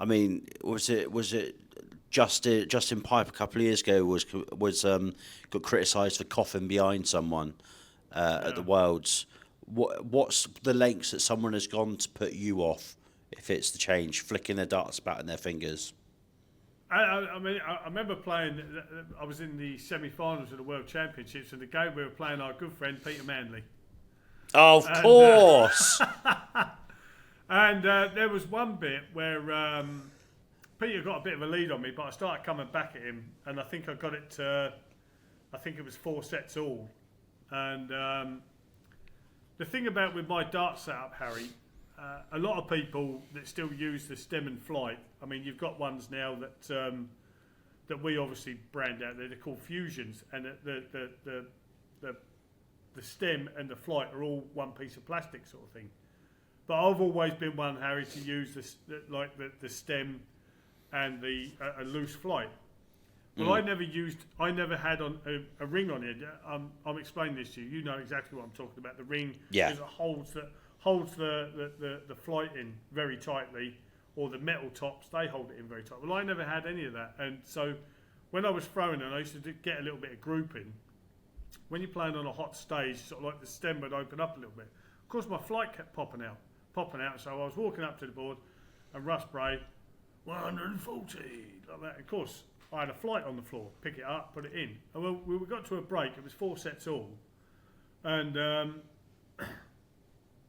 mean, was it Justin Pipe a couple of years ago was got criticised for coughing behind someone at the Worlds? What's the lengths that someone has gone to put you off? If it's the change, flicking their darts about in their fingers. I mean, I remember playing. I was in the semi-finals of the World Championships, and the game we were playing our good friend Peter Manley. Of course. And there was one bit where Peter got a bit of a lead on me, but I started coming back at him, and I think I got it to. I think it was 4 sets all. And the thing about with my dart setup, Harry. A lot of people that still use the stem and flight. I mean, you've got ones now that we obviously brand out there. They're called fusions, and the stem and the flight are all one piece of plastic sort of thing. But I've always been one, Harry, to use the stem and the a loose flight. Well, I never had on a ring on it. I'm explaining this to you. You know exactly what I'm talking about. The ring is it holds the flight in very tightly, or the metal tops, they hold it in very tight. Well, I never had any of that, and so when I was throwing it, I used to get a little bit of grouping. When you're playing on a hot stage, sort of like the stem would open up a little bit. Of course, my flight kept popping out, so I was walking up to the board, and Russ Bray, 140, like that. Of course, I had a flight on the floor, pick it up, put it in. And when we got to a break, it was 4 sets all, and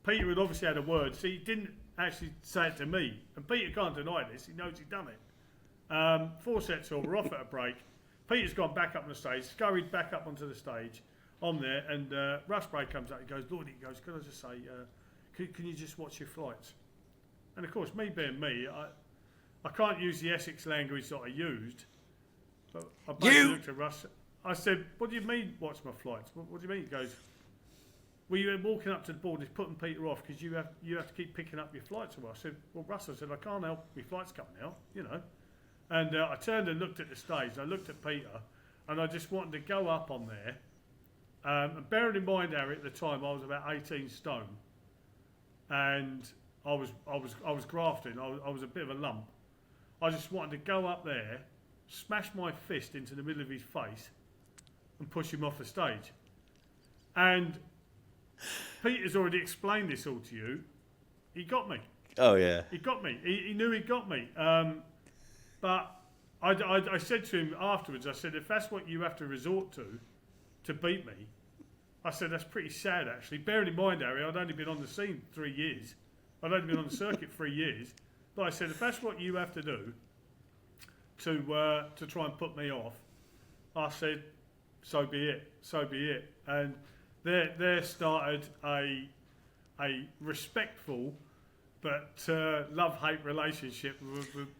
Peter had obviously had a word, so he didn't actually say it to me. And Peter can't deny this, he knows he'd done it. 4 sets all, we're off at a break. Peter's gone back up on the stage, scurried back up onto the stage on there, and Russ Bray comes up, he goes, Lloyd, can I just say, can you just watch your flights? And of course, me being me, I can't use the Essex language that I used. But I basically looked at Russ, I said, what do you mean watch my flights? What do you mean? He goes, well, you were walking up to the board and it's putting Peter off because you have to keep picking up your flights. I said, well, Russell said, I can't help my flights coming out, you know. And I turned and looked at the stage. I looked at Peter, and I just wanted to go up on there. And bearing in mind, Harry, at the time I was about 18 stone, and I was grafting. I was a bit of a lump. I just wanted to go up there, smash my fist into the middle of his face, and push him off the stage. And Peter's already explained this all to you. He got me. Oh, yeah. He got me. He knew he got me. But I said to him afterwards, I said, if that's what you have to resort to beat me, I said, that's pretty sad, actually. Bearing in mind, Harry, I'd only been on the scene 3 years. I'd only been on the circuit 3 years. But I said, if that's what you have to do to try and put me off, I said, so be it. And there started a respectful but love-hate relationship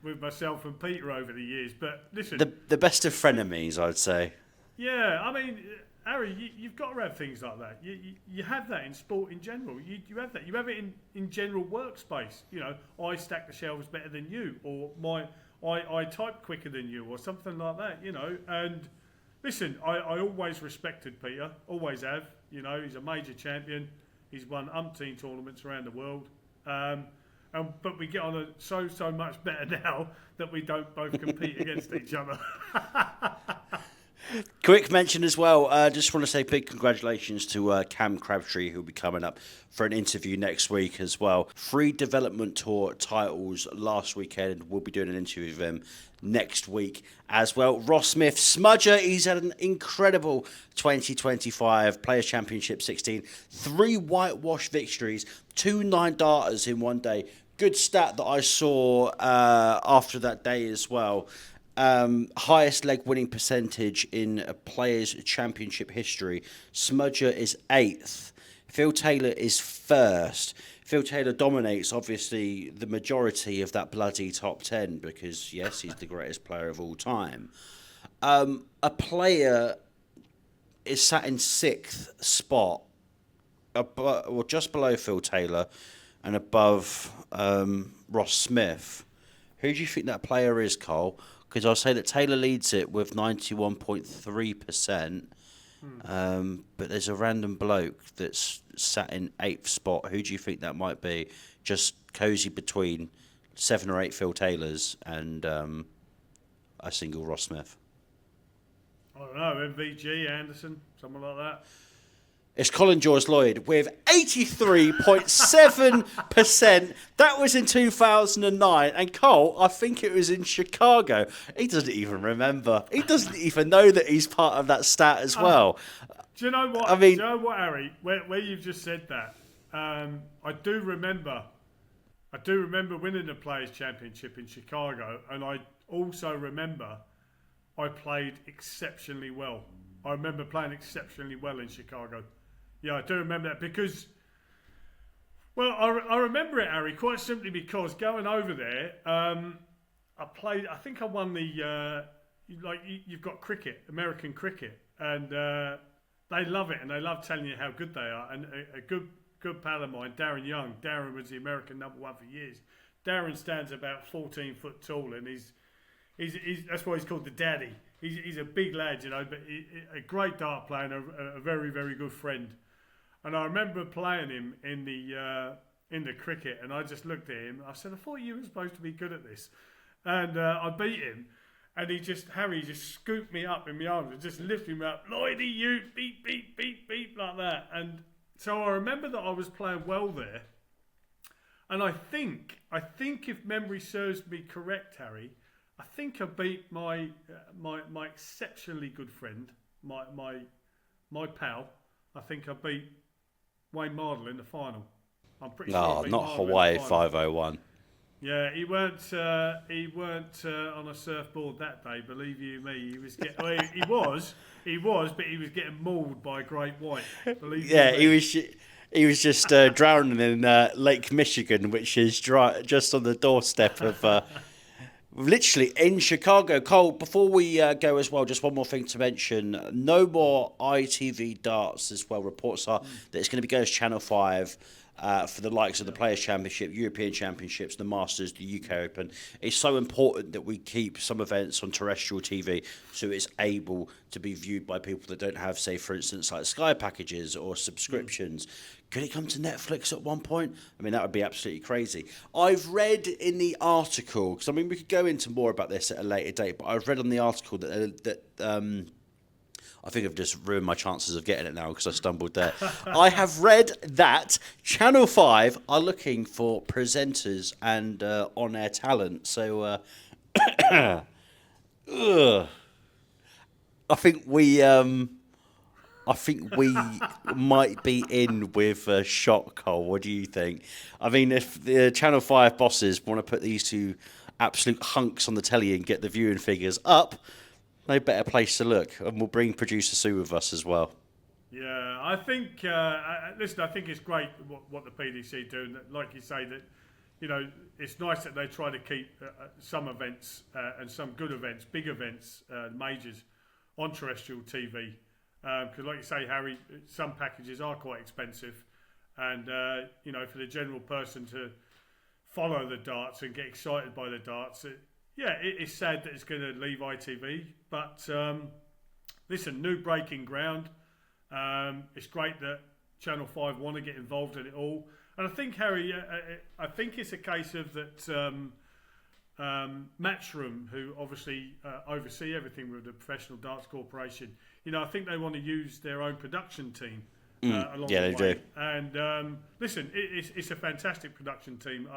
with myself and Peter over the years. But listen, the best of frenemies, I'd say. Yeah, I mean, Harry, you've got to have things like that. You have that in sport in general. You have that. You have it in general workspace. You know, I stack the shelves better than you, or I type quicker than you, or something like that. You know, and listen, I always respected Peter, always have. You know, he's a major champion. He's won umpteen tournaments around the world. But we get on so much better now that we don't both compete against each other. Quick mention as well, just want to say big congratulations to Cam Crabtree, who'll be coming up for an interview next week as well. 3 development tour titles last weekend. We'll be doing an interview with him next week as well. Ross Smith, Smudger, he's had an incredible 2025 Players' Championship 16. 3 whitewash victories, 2 9-darters in one day. Good stat that I saw after that day as well. Highest leg winning percentage in a Players' Championship history. Smudger is 8th. Phil Taylor is 1st. Phil Taylor dominates, obviously, the majority of that bloody top 10 because, yes, he's the greatest player of all time. A player is sat in 6th spot, just below Phil Taylor and above Ross Smith. Who do you think that player is, Cole? Because I'll say that Taylor leads it with 91.3%, but there's a random bloke that's sat in 8th spot. Who do you think that might be? Just cosy between 7 or 8 Phil Taylors and a single Ross Smith. I don't know, MVG, Anderson, something like that. It's Colin Lloyd with 83.7%. That was in 2009. And Cole, I think it was in Chicago. He doesn't even remember. He doesn't even know that he's part of that stat as well. Do you know what? I mean, do you know what, Harry? Where you've just said that, I do remember winning the Players' Championship in Chicago, and I also remember I played exceptionally well. I remember playing exceptionally well in Chicago. Yeah, I do remember that because, well, I remember it, Harry, quite simply because going over there, I think I won the, you've got cricket, American cricket, and they love it, and they love telling you how good they are. And a good pal of mine, Darren Young, Darren was the American #1 for years. Darren stands about 14 foot tall, and he's that's why he's called the daddy. He's a big lad, you know, but a great dart player and a very, very good friend. And I remember playing him in the cricket, and I just looked at him. I said, I thought you were supposed to be good at this. And I beat him, and Harry just scooped me up in my arms and just lifted me up. Lloydie, you beep, beep, beep, beep, like that. And so I remember that I was playing well there. And I think if memory serves me correct, Harry, I think I beat my exceptionally good friend, my pal. I think I beat Wayne Mardle in the final. I'm pretty sure. No, not Hawaii 501. Yeah, he weren't on a surfboard that day. Believe you me, he was getting. Well, he was, but he was getting mauled by a great white. Believe yeah, you me. he was just drowning in Lake Michigan, which is just on the doorstep of. Literally in Chicago. Cole, before we go as well, just one more thing to mention. No more ITV darts as well. Reports are that it's going to be going to Channel 5 for the likes of the Players' Championship, European Championships, the Masters, the UK Open. It's so important that we keep some events on terrestrial TV so it's able to be viewed by people that don't have, say, for instance, like Sky packages or subscriptions. Could it come to Netflix at one point? I mean, that would be absolutely crazy. I've read in the article, because I mean, we could go into more about this at a later date, but I've read on the article that I think I've just ruined my chances of getting it now because I stumbled there. I have read that Channel 5 are looking for presenters and on-air talent. So, I think we might be in with a shot, Cole. What do you think? I mean, if the Channel 5 bosses want to put these two absolute hunks on the telly and get the viewing figures up, no better place to look. And we'll bring producer Sue with us as well. Yeah, I think, listen, I think it's great what the PDC do. Like you say, that, you know, it's nice that they try to keep some events and some good events, big events, majors, on terrestrial TV. Because like you say, Harry, some packages are quite expensive. And, for the general person to follow the darts and get excited by the darts, it's sad that it's going to leave ITV. But, listen, new breaking ground. It's great that Channel 5 want to get involved in it all. And I think, Harry, I think it's a case of that Matchroom, who obviously oversee everything with the Professional Darts Corporation, I think they want to use their own production team along the way. They do. And listen, it's a fantastic production team.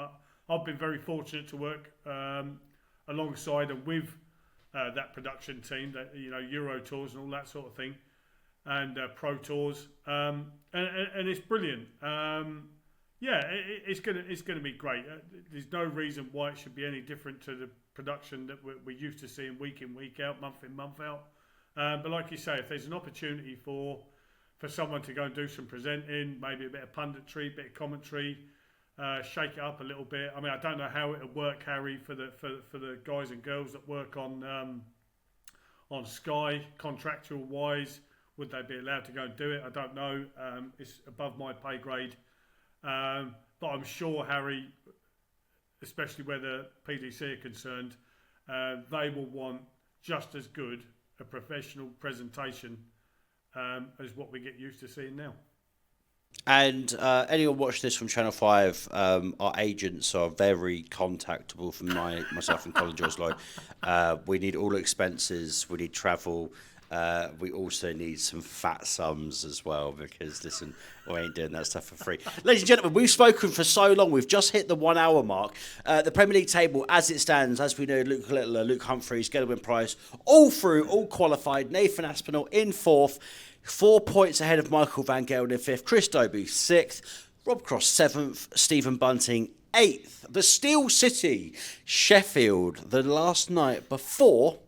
I've been very fortunate to work alongside and with that production team, that Euro Tours and all that sort of thing, and Pro Tours, and it's brilliant. It's gonna be great. There's no reason why it should be any different to the production that we're used to seeing week in, week out, month in, month out. But like you say, if there's an opportunity for someone to go and do some presenting, maybe a bit of punditry, a bit of commentary, shake it up a little bit. I mean, I don't know how it'll work, Harry, for the guys and girls that work on Sky, contractual wise. Would they be allowed to go and do it? I don't know. It's above my pay grade. But I'm sure, Harry, especially where the PDC are concerned, they will want just as good a professional presentation as what we get used to seeing now. And anyone watch this from Channel 5, our agents are very contactable from myself and Colin Lloyd. We need all expenses, we need travel. We also need some fat sums as well, because listen, we ain't doing that stuff for free. Ladies and gentlemen, we've spoken for so long. We've just hit the 1 hour mark. The Premier League table, as it stands, as we know, Luke Littler, Luke Humphries, Gerwen Price, all through, all qualified. Nathan Aspenol in 4th, 4 points ahead of Michael Van Gelder in 5th. Chris Dobie 6th, Rob Cross 7th, Stephen Bunting 8th. The Steel City, Sheffield, the last night before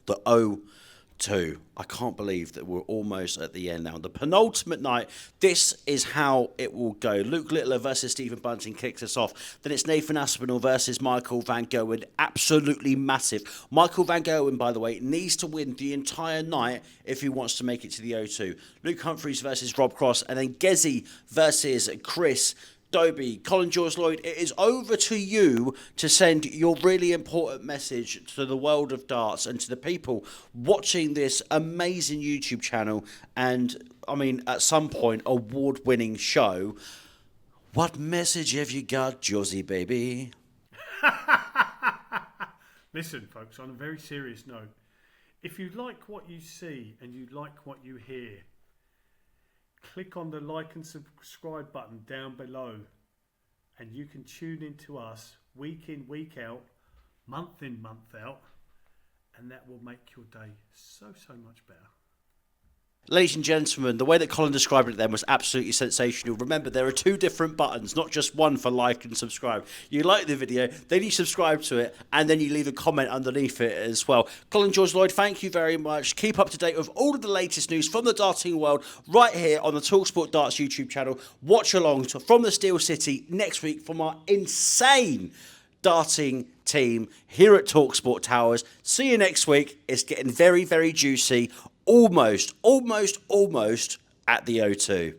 the 0-2. I can't believe that we're almost at the end now. The penultimate night, this is how it will go. Luke Littler versus Stephen Bunting kicks us off. Then it's Nathan Aspinall versus Michael Van Gerwen. Absolutely massive. Michael Van Gerwen, by the way, needs to win the entire night if he wants to make it to the 0-2. Luke Humphries versus Rob Cross. And then Gezi versus Chris Dobie. Colin Lloyd, it is over to you to send your really important message to the world of darts and to the people watching this amazing YouTube channel and, I mean, at some point, award-winning show. What message have you got, Josie baby? Listen, folks, on a very serious note, if you like what you see and you like what you hear, click on the like and subscribe button down below and you can tune into us week in, week out, month in, month out, and that will make your day so much better. Ladies and gentlemen, the way that Colin described it then was absolutely sensational. Remember, there are 2 different buttons, not just one for like and subscribe. You like the video, then you subscribe to it, and then you leave a comment underneath it as well. Colin Lloyd, thank you very much. Keep up to date with all of the latest news from the darting world right here on the talkSPORT Darts YouTube channel. Watch along from the Steel City next week from our insane darting team here at talkSPORT Towers. See you next week. It's getting very, very juicy. Almost at the 0-2.